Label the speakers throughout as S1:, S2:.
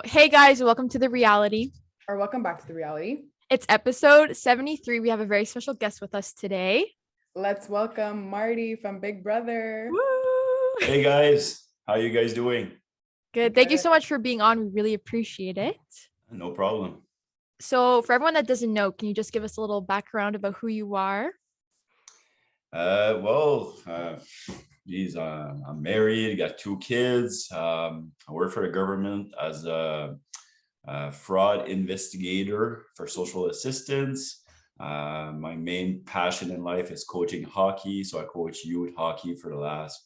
S1: Hey guys, welcome to the reality.
S2: Or welcome back to the reality.
S1: It's episode 73. We have a very special guest with us today.
S2: Let's welcome Marty from Big Brother.
S1: Woo!
S3: Hey guys, how you guys doing?
S1: Good. Thank you so much for being on. We really appreciate it.
S3: No problem.
S1: So, for everyone that doesn't know, can you just give us a little background about who you are?
S3: Geez, I'm married, got 2 kids. I work for the government as a fraud investigator for social assistance. My main passion in life is coaching hockey. So I coach youth hockey for the last,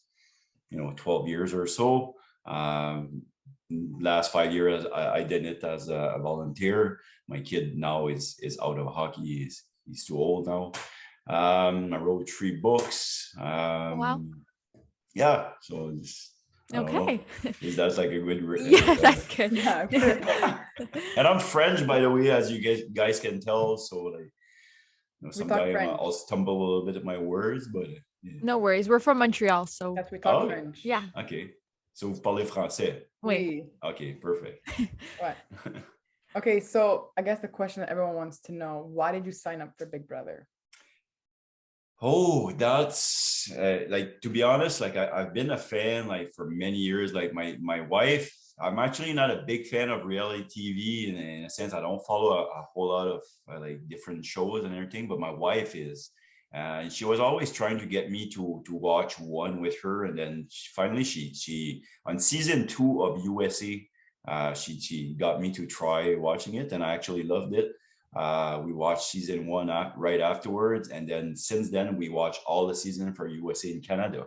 S3: 12 years or so. Last 5 years, I did it as a volunteer. My kid now is out of hockey. He's too old now. I wrote 3 books.
S1: Wow.
S3: Yeah, so
S1: Okay.
S3: Is that like a good?
S1: Yeah, that's good.
S2: Yeah.
S3: And I'm French, by the way, as you guys can tell. So like, sometimes I'll stumble a little bit at my words, but yeah.
S1: No worries. We're from Montreal, so
S2: Yes, we talk French.
S1: yeah.
S3: Okay. So vous parlez français?
S1: Oui.
S3: Okay, perfect.
S2: Right. Okay, so I guess the question that everyone wants to know: why did you sign up for Big Brother?
S3: Oh, that's like, to be honest, like I've been a fan like for many years. Like my wife, I'm actually not a big fan of reality TV in a sense. I don't follow a whole lot of like different shows and everything, but my wife is. And she was always trying to get me to watch one with her, and then finally she on season 2 of USA, she got me to try watching it, and I actually loved it. We watched season 1 right afterwards, and then since then we watched all the season for USA in Canada.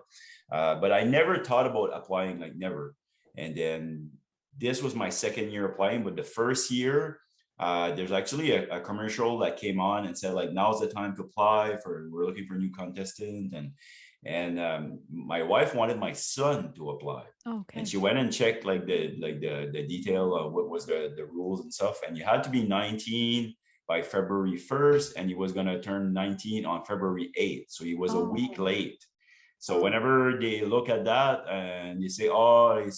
S3: But I never thought about applying, like never. And then this was my second year applying, but the first year, there's actually a commercial that came on and said like, now's the time to apply we're looking for new contestant, and my wife wanted my son to apply.
S1: Okay.
S3: And she went and checked like the detail of what was the rules and stuff, and you had to be 19 by February 1st, and he was going to turn 19 on February 8th, so he was a week late. So whenever they look at that and they say, oh,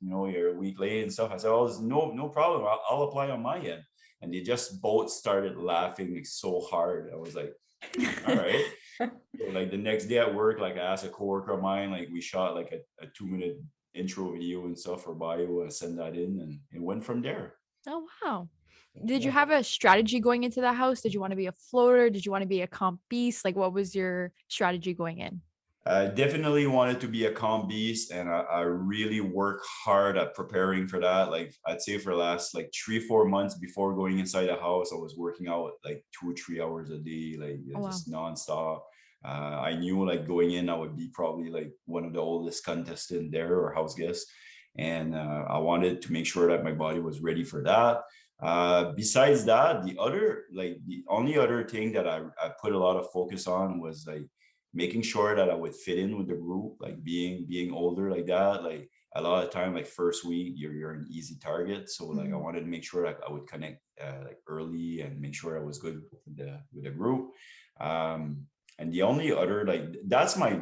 S3: you're a week late and stuff, I said, oh, there's no problem, I'll apply on my end. And they just both started laughing like so hard. I was like, all right. So like the next day at work, like I asked a coworker of mine, like we shot like a 2-minute intro video and stuff for bio, and send that in, and it went from there.
S1: Oh, wow. Did you have a strategy going into the house? Did you want to be a floater? Did you want to be a comp beast? Like, what was your strategy going in?
S3: I definitely wanted to be a calm beast, and I really work hard at preparing for that. Like I'd say for the last like 3-4 months before going inside the house, I was working out like 2-3 hours a day, like just nonstop. I knew like going in, I would be probably like one of the oldest contestants there, or house guest, and I wanted to make sure that my body was ready for that. Besides that, the only other thing that I put a lot of focus on was like making sure that I would fit in with the group, like being older like that. Like a lot of time, like first week, you're an easy target. So like I wanted to make sure like I would connect like early and make sure I was good with the group. And the only other, like that's my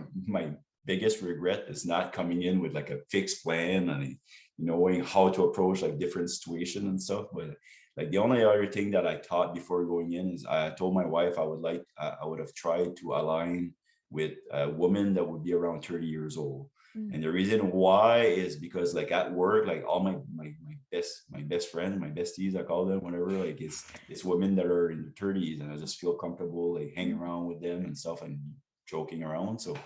S3: biggest regret, is not coming in with like a fixed plan and knowing how to approach like different situations and stuff. But like the only other thing that I thought before going in is I told my wife I would have tried to align with a woman that would be around 30 years old. And the reason why is because like at work, like all my best friends, my besties, I call them, whatever, like it's women that are in their 30s, and I just feel comfortable like hanging around with them and stuff and joking around. So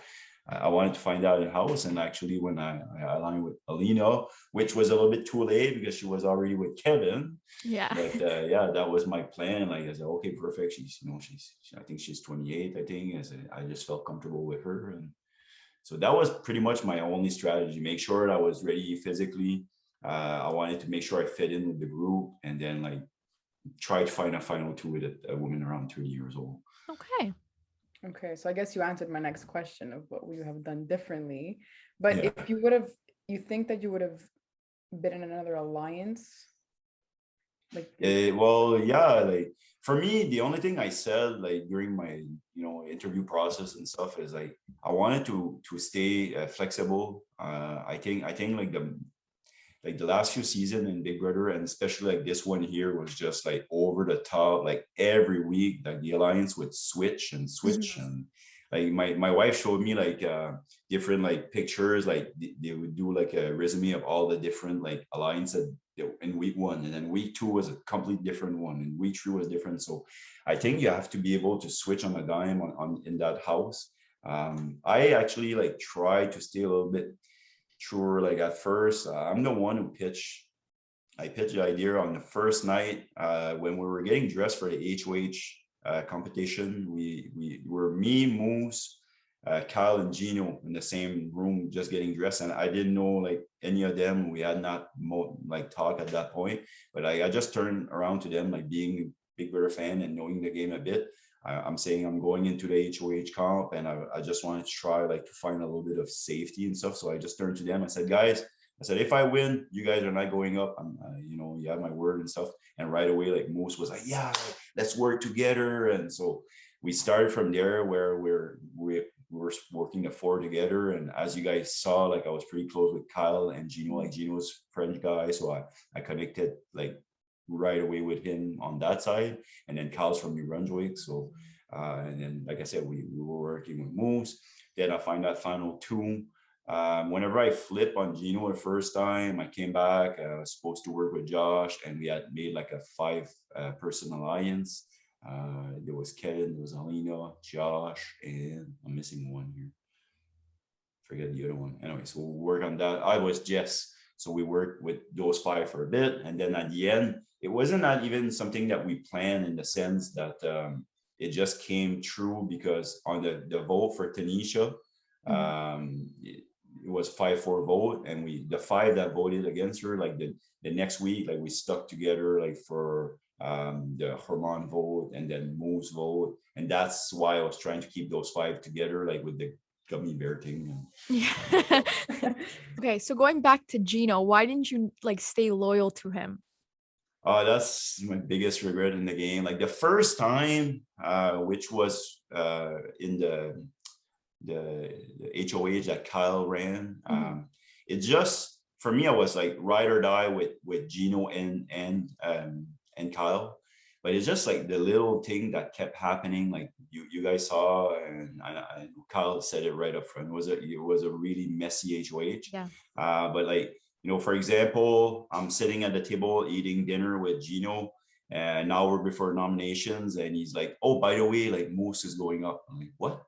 S3: I wanted to find out in house, and actually when I aligned with Alina, which was a little bit too late because she was already with Kevin.
S1: Yeah.
S3: But yeah, that was my plan. Like I said, okay, perfect. She's I think she's 28. I think I just felt comfortable with her, and so that was pretty much my only strategy. Make sure that I was ready physically. I wanted to make sure I fit in with the group, and then like try to find a final two with a woman around 30 years old.
S2: Okay, so I guess you answered my next question of what would you have done differently. But
S3: Yeah.
S2: if you think that you would have been in another alliance? Like
S3: well, yeah, like for me, the only thing I said like during my interview process and stuff is like I wanted to stay flexible. I think like the last few seasons in Big Brother, and especially like this one here, was just like over the top. Like every week, like the alliance would switch and switch, and like my wife showed me like different like pictures, like they would do like a resume of all the different like alliances in week one, and then week two was a completely different one, and week three was different. So I think you have to be able to switch on a dime on in that house. I actually like try to stay a little bit sure. Like at first, I'm the one who I pitched the idea on the first night when we were getting dressed for the HOH competition. We were me, Moose, Kyle, and Gino in the same room just getting dressed, and I didn't know like any of them. We had not like talked at that point, but I just turned around to them, like being a Big Brother fan and knowing the game a bit. I'm saying I'm going into the HOH comp, and I just wanted to try like to find a little bit of safety and stuff. So I just turned to them. I said, guys, I said, if I win, you guys are not going up. I'm, you know, you have my word and stuff. And right away, like Moose was like, yeah, let's work together. And so we started from there, where we were working the four together. And as you guys saw, like I was pretty close with Kyle and Gino. Like Gino's French guy, so I connected like right away with him on that side. And then Kyle's from New Brunswick, so and then like I said, we were working with Moose. Then I find that final two. Whenever I flip on Gino the first time, I came back. I was supposed to work with Josh, and we had made like a five person alliance. There was Kevin, there was Alina, Josh, and I'm missing one here. Forget the other one. Anyway, so we'll work on that. I was Jess. So we worked with those five for a bit. And then at the end, it wasn't not even something that we planned, in the sense that it just came true, because on the vote for Tanisha, it was 5-4 vote, and the five that voted against her, like the next week, like we stuck together like for the Herman vote and then Moose vote, and that's why I was trying to keep those five together, like with the gummy bear thing.
S1: Yeah. Okay, so going back to Gino, why didn't you like stay loyal to him?
S3: That's my biggest regret in the game. Like the first time, which was in the HOH that Kyle ran. It just, for me, I was like ride or die with Gino and Kyle. But it's just like the little thing that kept happening, like you guys saw, and Kyle said it right up front. It was a really messy HOH.
S1: Yeah.
S3: But like, you know, for example, I'm sitting at the table eating dinner with Gino, and an hour before nominations, and he's like, "Oh, by the way, like Moose is going up." I'm like, "What?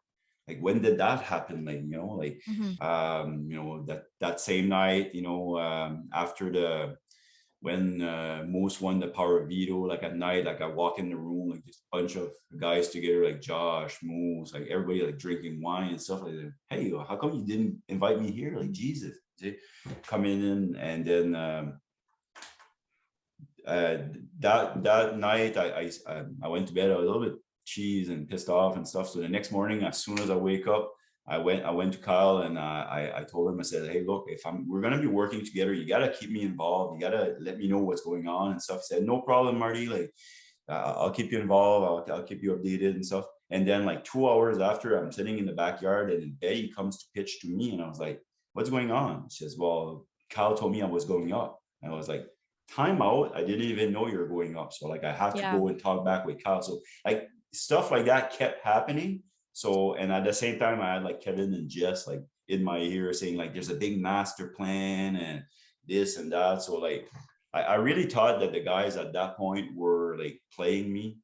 S3: Like when did that happen?" Like, you know, like you know, that same night, you know, after when Moose won the power of veto, like at night, like I walk in the room, like this bunch of guys together, like Josh, Moose, like everybody like drinking wine and stuff like that. Hey, how come you didn't invite me here? Like, Jesus, coming in. And then that night I went to bed. I was a little bit cheesed and pissed off and stuff. So the next morning, as soon as I wake up, I went to Kyle, and I told him, I said, "Hey, look, if we're gonna be working together, you gotta keep me involved. You gotta let me know what's going on and stuff." He said, "No problem, Marty. Like, I'll keep you involved. I'll keep you updated and stuff." And then like 2 hours after, I'm sitting in the backyard, and then Betty comes to pitch to me, and I was like, "What's going on?" She says, "Well, Kyle told me I was going up." And I was like, "Time out. I didn't even know you were going up. So like I have to go and talk back with Kyle." So like stuff like that kept happening. So, and at the same time, I had like Kevin and Jess like in my ear saying like there's a big master plan and this and that. So like I really thought that the guys at that point were like playing me.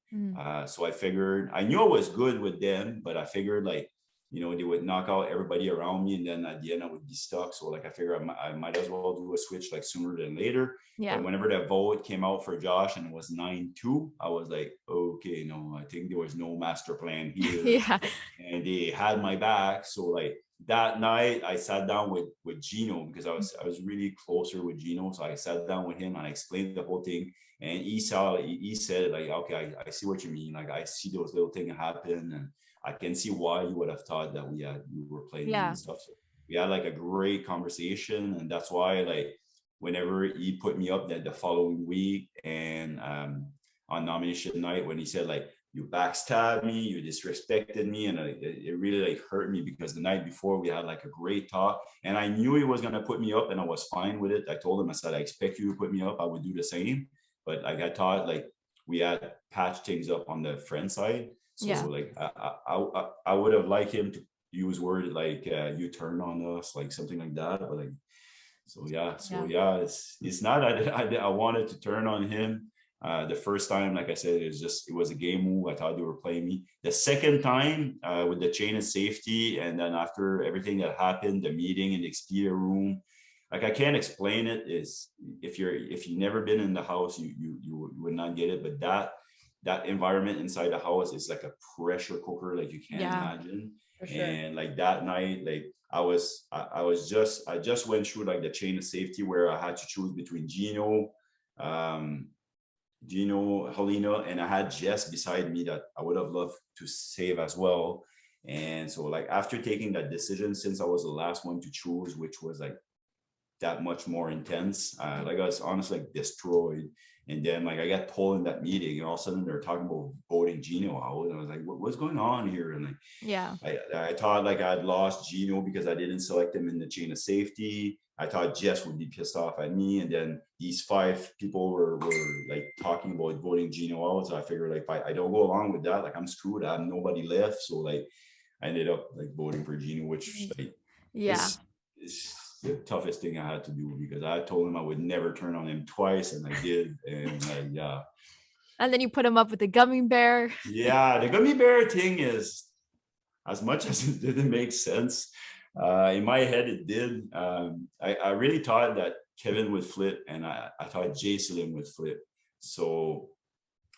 S3: So I figured, I knew I was good with them, but I figured like, you know, they would knock out everybody around me, and then at the end I would be stuck. So like I figured I might as well do a switch like sooner than later.
S1: Yeah.
S3: But whenever that vote came out for Josh and it was 9-2, I was like, okay, no, I think there was no master plan here.
S1: Yeah.
S3: And they had my back. So like that night I sat down with Gino, because I was really closer with Gino. So I sat down with him and I explained the whole thing. And he said like, okay, I see what you mean. Like I see those little things happen, and I can see why you would have thought that we were playing and stuff. So we had like a great conversation, and that's why like whenever he put me up that the following week, and on nomination night, when he said like you backstabbed me, you disrespected me, and it really like hurt me because the night before we had like a great talk, and I knew he was gonna put me up, and I was fine with it. I told him, I said, I expect you to put me up. I would do the same, but like I thought, like we had patched things up on the friend side, so
S1: Yeah.
S3: like I would have liked him to use word like you turned on us, like something like that, but like so yeah, it's not I wanted to turn on him. The first time, like I said, it was a game move. I thought they were playing me. The second time, with the chain of safety, and then after everything that happened, the meeting in the Expedia room, like I can't explain it. Is if you've never been in the house, you would not get it. But that environment inside the house is like a pressure cooker, like you can't
S1: Yeah.
S3: imagine.
S2: For sure.
S3: And like that night, like I just went through like the chain of safety where I had to choose between um, Helena, and I had Jess beside me that I would have loved to save as well. And so like after taking that decision, since I was the last one to choose, which was like that much more intense, like I was honestly like destroyed. And then like I got told in that meeting, and all of a sudden they're talking about voting Gino out, and I was like, what's going on here? And like
S1: Yeah.
S3: I thought like I'd lost Gino because I didn't select him in the chain of safety. I thought Jess would be pissed off at me, and then these 5 people were like talking about voting Gino out. So I figured like if I don't go along with that, like I'm screwed. I have nobody left. So like I ended up like voting for Gino, which like
S1: Yeah.
S3: is the toughest thing I had to do because I told him I would never turn on him twice, and I did. And yeah.
S1: And then you put him up with the gummy bear.
S3: Yeah, the gummy bear thing is, as much as it didn't make sense, in my head it did. I really thought that Kevin would flip, and I thought Jason would flip. So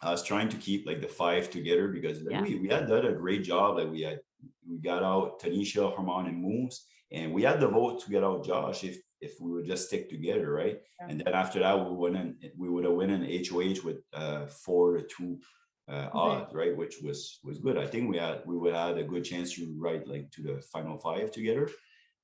S3: I was trying to keep like the 5 together because like,
S1: Yeah.
S3: we had done a great job. Like we got out Tanisha, Herman, and Moose, and we had the vote to get out Josh if we would just stick together, right?
S2: Yeah.
S3: And then after that, we would have won an HOH with 4-2 odds, right? Which was good. I think we would have had a good chance to write like to the final 5 together.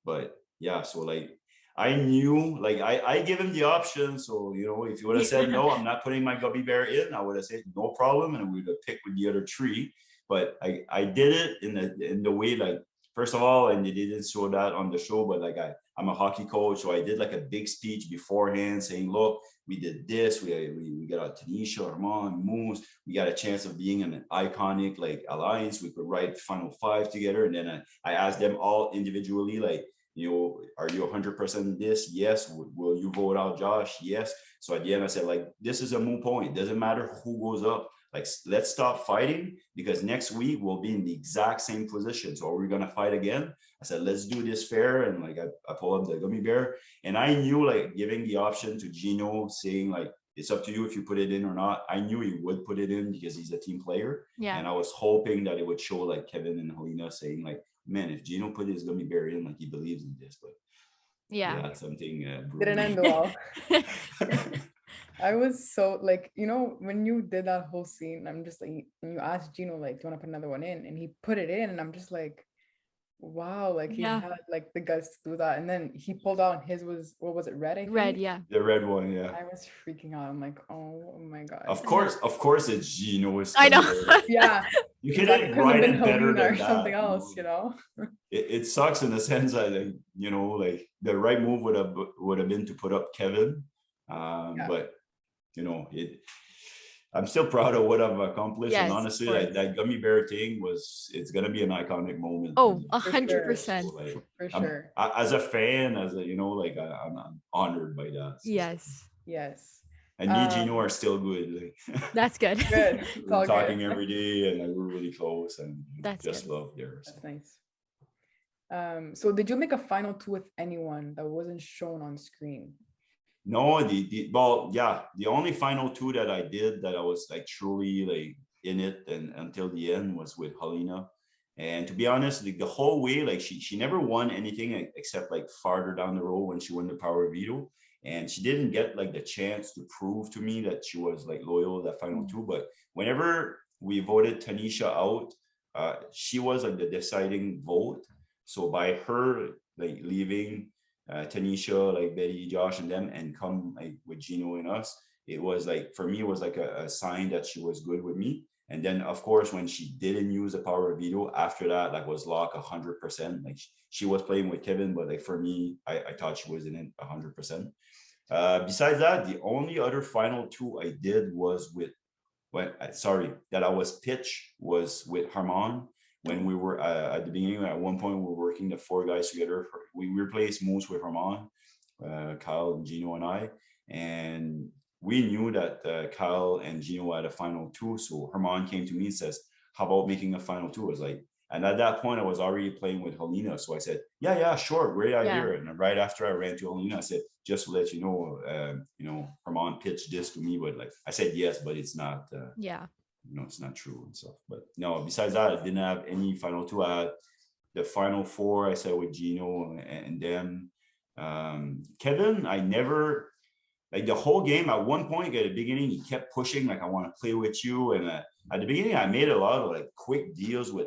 S3: But yeah, so like I knew, like I give him the option. So you know, if you would have said no, I'm not putting my gummy bear in, I would have said no problem, and we would have picked with the other 3. But I did it in the way, like, first of all, and they didn't show that on the show, but like I'm a hockey coach, so I did like a big speech beforehand saying, look, we did this, we got out Tanisha, Armand, Moose, we got a chance of being an iconic like alliance. We could write final 5 together. And then I asked them all individually, like, you know, are you 100% this? Yes. Will you vote out Josh? Yes. So at the end I said, like, this is a moot point. It doesn't matter who goes up. Like, let's stop fighting, because next week we'll be in the exact same position. So are we going to fight again? I said, let's do this fair. And like, I pulled up the gummy bear, and I knew, like, giving the option to Gino, saying like, it's up to you if you put it in or not. I knew he would put it in because he's a team player.
S1: Yeah.
S3: And I was hoping that it would show like Kevin and Helena saying like, man, if Gino put his gummy bear in, like, he believes in this. But
S1: Yeah.
S3: something
S2: Didn't end well. I was so like, you know, when you did that whole scene, I'm just like, when you asked Gino, like, do you want to put another one in? And he put it in, and I'm just like, wow, like he had like the guts to do that. And then he pulled out, and his was, what was it, red? I think?
S1: Red, yeah.
S3: The red one, yeah.
S2: I was freaking out. I'm like, oh my god.
S3: Of course, it's Gino.
S1: I know.
S2: Yeah.
S3: You couldn't write it better than
S2: or
S3: that,
S2: something else, you know.
S3: It sucks in the sense that, like, you know, like the right move would have been to put up Kevin, but you know, I'm still proud of what I've accomplished.
S1: Yes,
S3: and honestly, that gummy bear thing it's gonna be an iconic moment.
S1: Oh,
S3: For
S1: 100%.
S3: So, like,
S2: For sure.
S3: As a fan, as a, you know, like I'm honored by that. So,
S1: Yes.
S2: Yes.
S3: And me and Gino are still good. Like,
S1: That's good.
S2: Good.
S3: we're talking every day, and like, we're really close, and
S1: That's
S3: just
S1: good.
S3: love there. So.
S2: That's nice. So did you make a final 2 with anyone that wasn't shown on screen?
S3: No, the only final 2 that I did that I was like truly like in it and until the end was with Helena. And to be honest, like, the whole way, like she never won anything except like farther down the road when she won the power veto. And she didn't get like the chance to prove to me that she was like loyal that final 2. But whenever we voted Tanisha out, she was like the deciding vote. So by her like leaving, Tanisha, like Betty, Josh, and them, and come like with Gino and us, it was like, for me, it was like a sign that she was good with me. And then of course, when she didn't use the power of veto, after that, like was locked 100%. Like she was playing with Kevin, but like for me, I thought she was in it 100%. Besides that, the only other final two I did was with that I was pitched was with Harmon when we were at the beginning. At one point, we were working the four guys together. We replaced Moose with Harmon, Kyle and Gino and I, and we knew that Kyle and Gino had a final two. So Harmon came to me and says, "How about making a final two?" I was like, and at that point, I was already playing with Helena. So I said, yeah, sure, great idea. And right after I ran to Helena, I said, just to let you know, Herman pitched this to me, but like I said, yes, but it's not, it's not true and stuff. But no, besides that, I didn't have any final two. I had the final four, I said with Gino and them. Kevin, I never, like the whole game, at one point at the beginning, he kept pushing, like, I want to play with you. And at the beginning, I made a lot of like quick deals with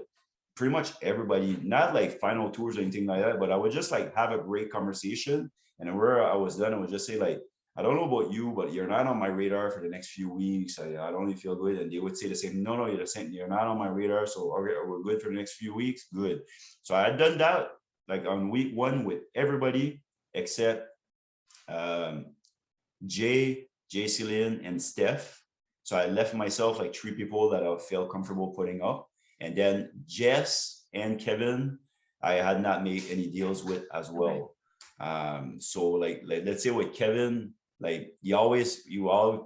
S3: pretty much everybody, not like final tours or anything like that, but I would just like have a great conversation. And then where I was done, I would just say like, I don't know about you, but you're not on my radar for the next few weeks. I don't really feel good. And they would say the same, no, you're not on my radar. So we're good for the next few weeks. Good. So I had done that like on week one with everybody except Jay, and Steph. So I left myself like three people that I felt comfortable putting up. And then Jess and Kevin, I had not made any deals with as well. So like let's say with Kevin, like you always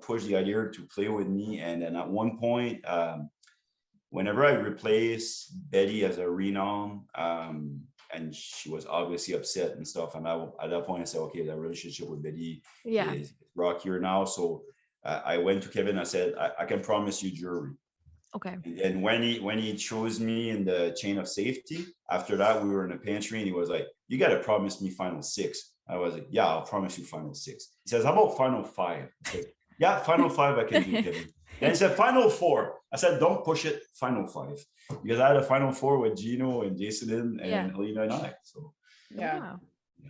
S3: push the idea to play with me. And then at one point, whenever I replaced Betty as a renown, and she was obviously upset and stuff. And at that point, I said, okay, that relationship with Betty is rockier now. So I went to Kevin. I said, I can promise you jury.
S1: Okay.
S3: And when he chose me in the chain of safety, after that, we were in the pantry and he was like, you got to promise me final six. I was like, yeah, I'll promise you final six. He says, how about final five? I said, yeah, final five I can do, Kevin. Then he said, final four. I said, don't push it, final five. Because I had a final four with Gino and Jason and Helena and I. So
S1: yeah. Wow. Yeah.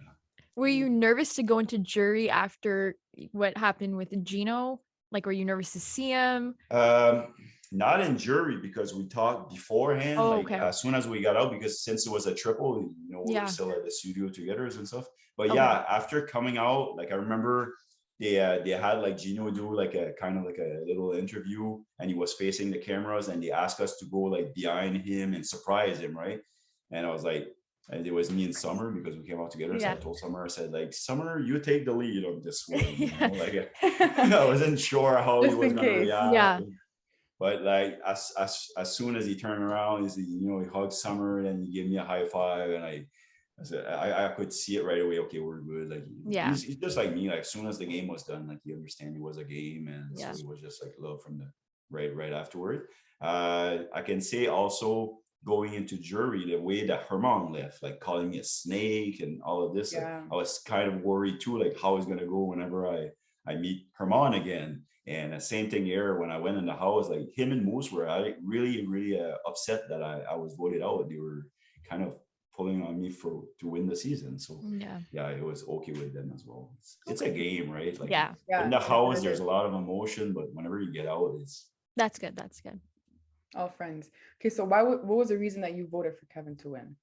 S1: Were you nervous to go into jury after what happened with Gino? Like, were you nervous to see him?
S3: Not in jury because we talked beforehand, as soon as we got out, because since it was a triple, we were still at the studio together and stuff. But after coming out, like I remember they had like Gino do like a kind of like a little interview and he was facing the cameras and they asked us to go like behind him and surprise him, right? And I was like, and it was me and Summer because we came out together. So I told Summer, I said, like, Summer, you take the lead on this one. Like I wasn't sure how he was gonna react.
S1: Yeah.
S3: But like as soon as he turned around, he hugged Summer and he gave me a high five, and I said I could see it right away. Okay, we're good. Like he's just like me. Like as soon as the game was done, like he understand it was a game, and so it was just like love from the right afterward. I can say also going into jury, the way that Herman left, like calling me a snake and all of this, like, I was kind of worried too, like how it's gonna go whenever I meet Herman again. And the same thing here when I went in the house, like him and Moose were really upset that I was voted out. They were kind of pulling on me to win the season. So it was okay with them as well. It's a game, right? Like in the house, there's a lot of emotion, but whenever you get out,
S1: that's good.
S2: All friends. Okay, so what was the reason that you voted for Kevin to win?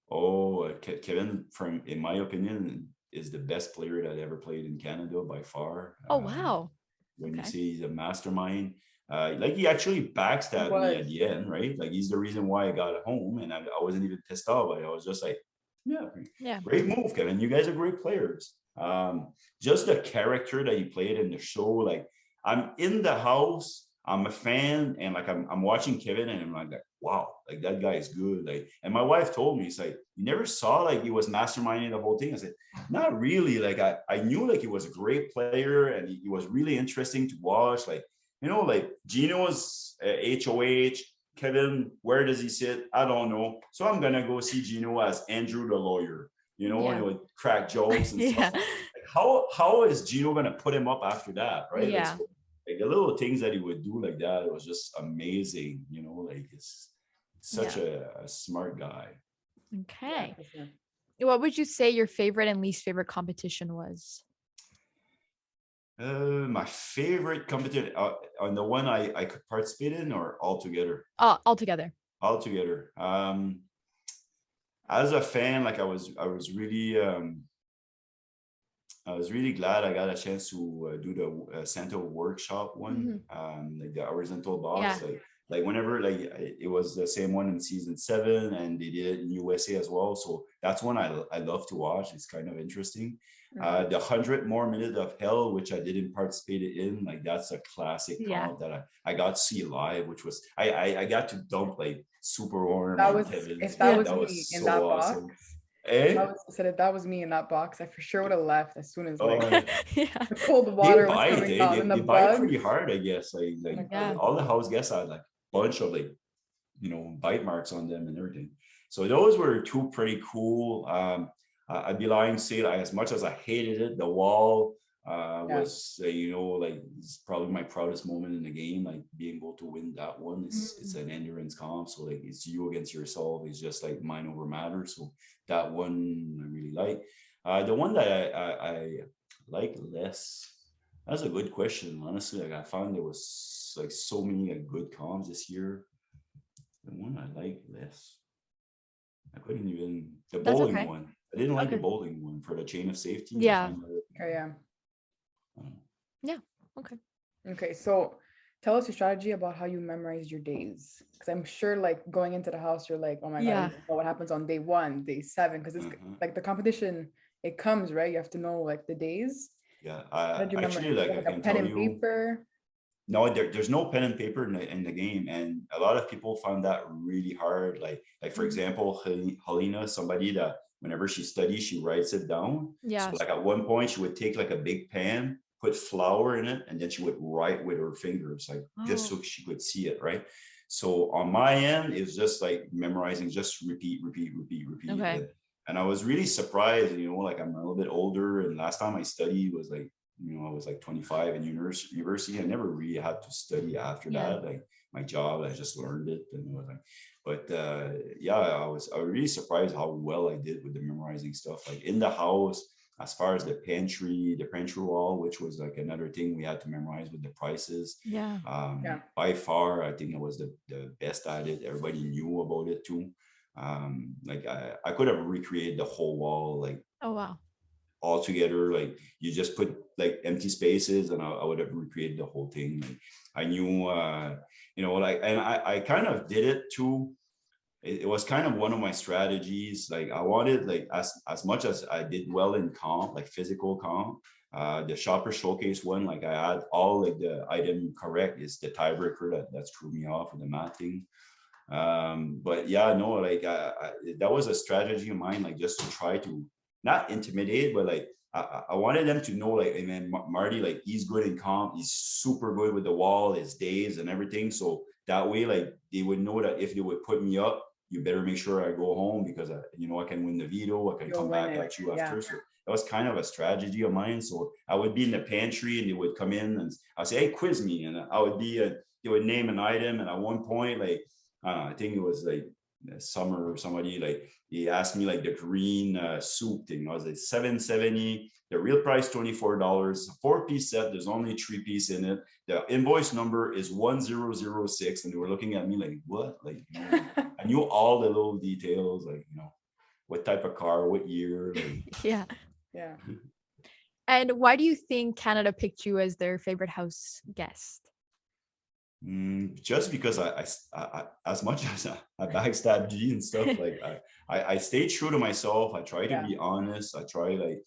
S3: Oh, Kevin, in my opinion, is the best player that ever played in Canada by far.
S1: Oh, wow.
S3: When you say he's a mastermind, like he actually backstabbed me at the end, right? Like he's the reason why I got home, and I wasn't even pissed off. I was just like, great move, Kevin. You guys are great players. Just the character that he played in the show, like I'm in the house, I'm a fan, and like I'm watching Kevin, and I'm like, wow, like that guy is good. Like, and my wife told me, it's like, you never saw like he was masterminding the whole thing. I said, not really. Like I knew like he was a great player and he was really interesting to watch. Like, like Gino's HOH, Kevin, where does he sit? I don't know. So I'm gonna go see Gino as Andrew the lawyer, and like crack jokes and stuff. Like, how is Gino gonna put him up after that, right?
S1: Yeah.
S3: Like the little things that he would do like that, it was just amazing, like it's such a smart guy.
S1: Okay. What would you say your favorite and least favorite competition was?
S3: My favorite competition on the one I could participate in or altogether?
S1: All together.
S3: Altogether. As a fan, like I was really glad I got a chance to do the Santa workshop one, like the horizontal
S1: Yeah.
S3: box. Like whenever like it was the same one in season 7, and they did it in USA as well. So that's one I love to watch. It's kind of interesting. The 100 More Minutes of Hell, which I didn't participate in, like that's a classic
S1: Yeah.
S3: comp that I got to see live, which was I got to dump like Super Warm
S2: That
S3: and
S2: was,
S3: Kevin's.
S2: if that
S1: Yeah.
S2: was
S3: That
S2: me
S3: was
S2: in
S3: so
S2: that box,
S3: awesome. Eh?
S2: if that was me in that box, I for sure would have left as soon as like
S3: Oh,
S1: Yeah.
S2: the cold
S3: they
S2: water was
S3: bite,
S2: coming
S3: eh?
S2: out and the
S3: They bite pretty
S2: bugs.
S3: hard, I guess.
S2: Oh my
S1: Yeah.
S2: God.
S3: All the house guests had like a bunch of like, bite marks on them and everything. So those were two pretty cool. I'd be lying to say, like, as much as I hated it, the wall
S2: Yeah.
S3: was, like it's probably my proudest moment in the game. Like being able to win that one. It's an endurance comp, so like it's you against yourself. It's just like mind over matter. So that one I really like. The one that I like less. That's a good question. Honestly, like I found there was like so many like good comps this year. The one I like less. I couldn't even the
S1: That's
S3: bowling
S1: okay.
S3: one. I didn't like the
S1: Okay.
S3: bowling one for the chain of safety. I
S1: Yeah.
S3: find that
S2: Oh yeah.
S3: I don't know.
S1: Yeah. Okay.
S2: Okay, so tell us your strategy about how you memorize your days. Because I'm sure, like, going into the house, you're like, oh my God, I
S1: Yeah.
S2: need to know what happens on day 1, day 7, because it's like the competition, it comes, right? You have to know like the days.
S3: Yeah,
S2: How did you memorize?
S3: actually, like I
S2: Like a
S3: can
S2: pen
S3: tell
S2: and
S3: you,
S2: paper?
S3: no, there's no pen and paper in the game, and a lot of people found that really hard. Like for
S2: Mhm.
S3: example, Helena, somebody that whenever she studies, she writes it down. So
S1: Yes.
S3: like at one point, she would take like a big pan, put flour in it, and then she would write with her fingers, like just
S1: Oh.
S3: so she could see it, right? So on my end, it's just like memorizing, just repeat, repeat, repeat, repeat.
S1: Okay.
S3: And I was really surprised, like I'm a little bit older, and last time I studied was like I was like 25 in university. I never really had to study after
S1: Yeah.
S3: that. Like my job, I just learned it and everything. But yeah, I was really surprised how well I did with the memorizing stuff. Like in the house, as far as the pantry wall, which was like another thing we had to memorize with the prices.
S1: Yeah.
S2: Yeah.
S3: By far, I think I was the best at it. Everybody knew about it too. Like I could have recreated the whole wall, like
S1: Oh wow.
S3: all together. Like you just put like empty spaces, and I would have recreated the whole thing. Like I knew, like, and I kind of did it too. It was kind of one of my strategies. Like I wanted, like as much as I did well in comp, like physical comp, the shopper showcase one, like I had all like the item correct is the tiebreaker that threw me off with the math thing. But yeah, no, like that was a strategy of mine, like just to try to not intimidate, but like I wanted them to know, like, hey man, Marty, like he's good in comp, he's super good with the wall, his days and everything. So that way, like they would know that if they would put me up, you better make sure I go home, because I can win the veto, I can
S2: You'll
S3: come
S2: win
S3: back
S2: it.
S3: at you
S2: Yeah.
S3: after. So that was kind of a strategy of mine. So I would be in the pantry, and they would come in, and I'd say, hey, quiz me, and I would be they would name an item, and at one point, like I think it was like summer or somebody, like he asked me like the green soup thing. I was like $7.70. The real price $24. 4-piece set. There's only 3-piece in it. The invoice number is 1006, and they were looking at me like, what? Like, I knew all the little details, like what type of car, what year, like.
S1: Yeah.
S2: Yeah.
S1: And why do you think Canada picked you as their favorite house guest?
S3: Just because I as much as I backstab G and stuff, like I stay true to myself. I try to
S2: Yeah.
S3: be honest. I try like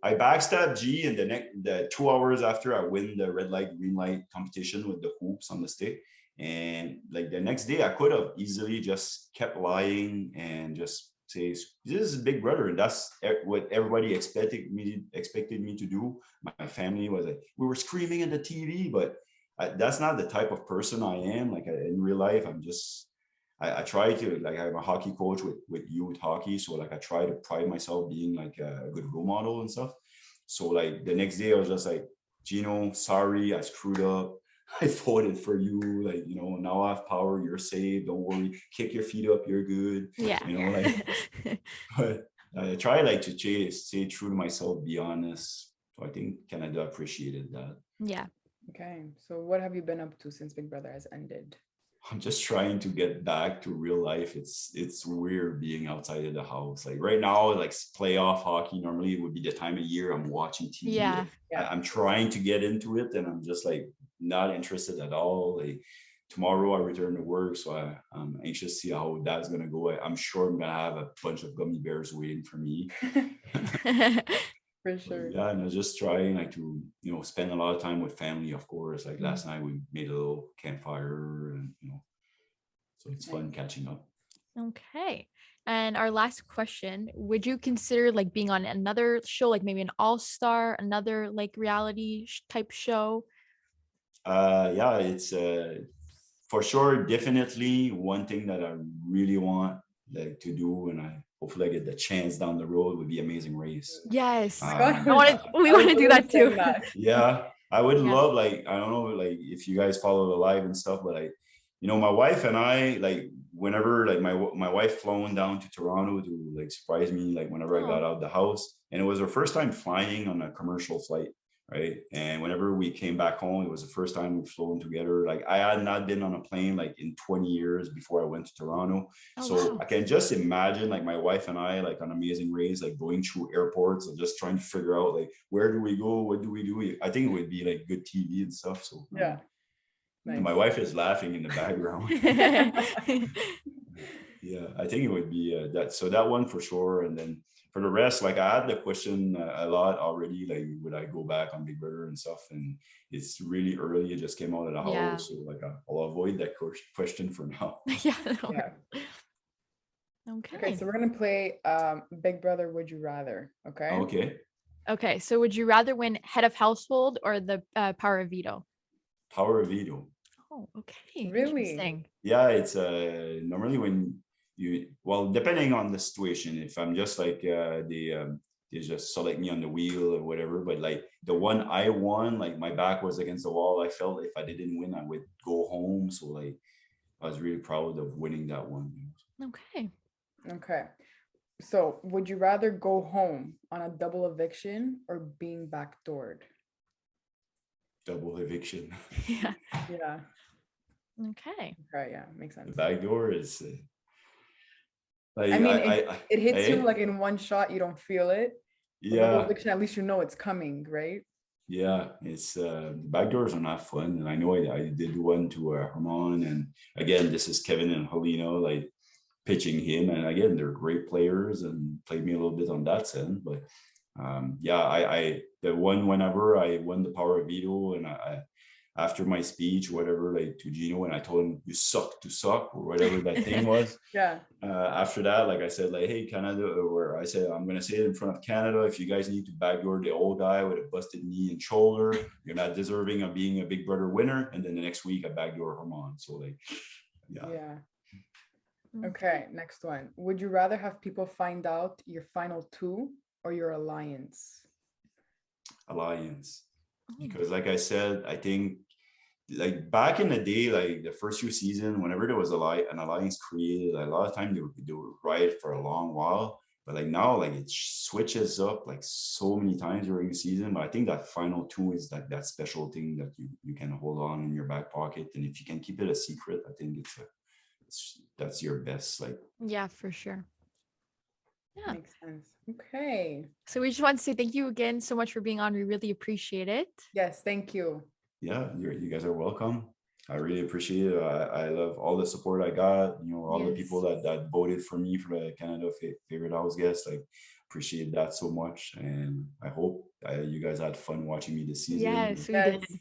S3: I backstab G, and the 2 hours after I win the red light green light competition with the hoops on the stick, and like the next day I could have easily just kept lying and just say this is Big Brother, and that's what everybody expected me to do. My family was like, we were screaming at the TV, but that's not the type of person I am. Like in real life, I try to, like, I'm a hockey coach with youth hockey. So like I try to pride myself being like a good role model and stuff. So like the next day I was just like, Gino, sorry, I screwed up. I voted for you. Like, now I have power. You're safe. Don't worry. Kick your feet up. You're good.
S1: Yeah.
S3: Like, but I try like to stay true to myself, be honest. So I think Canada appreciated that.
S1: Yeah.
S2: Okay. So what have you been up to since Big Brother has ended?
S3: I'm just trying to get back to real life. It's weird being outside of the house. Like right now, like playoff hockey, normally it would be the time of year I'm watching TV.
S1: Yeah.
S2: Yeah.
S3: I'm trying to get into it, and I'm just like not interested at all. Like tomorrow I return to work, so I'm anxious to see how that's gonna go. I'm sure I'm gonna have a bunch of gummy bears waiting for me.
S2: For sure.
S3: Yeah, and I was just trying like to spend a lot of time with family, of course. Like last night we made a little campfire, and so it's fun catching up.
S1: Okay. And our last question, would you consider like being on another show, like maybe an all-star, another like reality type show?
S3: Yeah, it's for sure, definitely one thing that I really want like to do, and I hopefully I get the chance down the road, would be Amazing Race.
S1: Yes.
S2: God,
S1: We want to do that too.
S3: Yeah, I would
S1: Yeah.
S3: love, like, I don't know, like if you guys follow the live and stuff, but like, my wife and I, like, whenever like my wife flown down to Toronto to like surprise me, like whenever I got
S1: Oh.
S3: out of the house, and it was her first time flying on a commercial flight, right? And whenever we came back home, it was the first time we've flown together. Like I had not been on a plane like in 20 years before I went to Toronto.
S1: Oh,
S3: So
S1: wow.
S3: I can just imagine like my wife and I like on Amazing Race, like going through airports and just trying to figure out like where do we go, what do we do. I think it would be like good TV and stuff. So
S2: Yeah.
S3: and my wife is laughing in the background. Yeah, I think it would be that. So that one for sure. And then for the rest, like I had the question a lot already, like would I go back on Big Brother and stuff? And it's really early. It just came out of the
S1: Yeah.
S3: house. So like I'll avoid that question for now.
S1: Yeah.
S2: Yeah.
S1: Okay.
S2: Okay, so we're gonna play Big Brother Would You Rather. Okay.
S3: Okay.
S1: Okay. So would you rather win head of household or the power of veto?
S3: Power of veto.
S1: Oh, okay.
S2: Really?
S1: Interesting.
S3: Yeah, it's normally when depending on the situation, if I'm just like they just select me on the wheel or whatever, but like the one I won, like my back was against the wall. I felt if I didn't win I would go home, so like I was really proud of winning that one.
S1: Okay.
S2: Okay. So would you rather go home on a double eviction or being backdoored?
S3: Double eviction.
S1: Yeah.
S2: Yeah.
S1: Okay.
S2: Okay, yeah, makes
S3: The
S2: sense.
S3: back door is like
S2: I mean,
S3: I
S2: it hits you like in one shot, you don't feel it. But double
S3: yeah.
S2: eviction, at least you know it's coming, right?
S3: Yeah, it's the back doors are not fun, and I know I did one to Herman, and again, this is Kevin and Helena, like pitching him, and again, they're great players and played me a little bit on that sense. But yeah, I the one whenever I won the power of veto, and I after my speech, whatever, like to Gino, and I told him you suck to suck or whatever that thing was.
S2: Yeah.
S3: After that, like I said, like, hey, Canada, or I said, I'm going to say it in front of Canada. If you guys need to backdoor the old guy with a busted knee and shoulder, you're not deserving of being a Big Brother winner. And then the next week, I backdoor Herman. So, like, yeah.
S2: Yeah. Okay, next one. Would you rather have people find out your final two or your alliance?
S3: Alliance. Because, like I said, I think like back in the day, like the first few seasons, whenever there was an alliance created, like, a lot of time they would ride for a long while. But like now, like it switches up like so many times during the season. But I think that final two is like that special thing that you can hold on in your back pocket, and if you can keep it a secret, I think that's your best. Like
S1: Yeah, for sure. Yeah.
S2: Makes sense. Okay.
S1: So we just want to say thank you again so much for being on. We really appreciate it.
S2: Yes, thank you.
S3: yeah, you guys are welcome. I really appreciate it. I love all the support I got. All the people that voted for me for the Canada favorite Houseguest. Like, appreciate that so much, and I hope you guys had fun watching me this season.
S1: Yes, we
S2: Yes.
S1: did.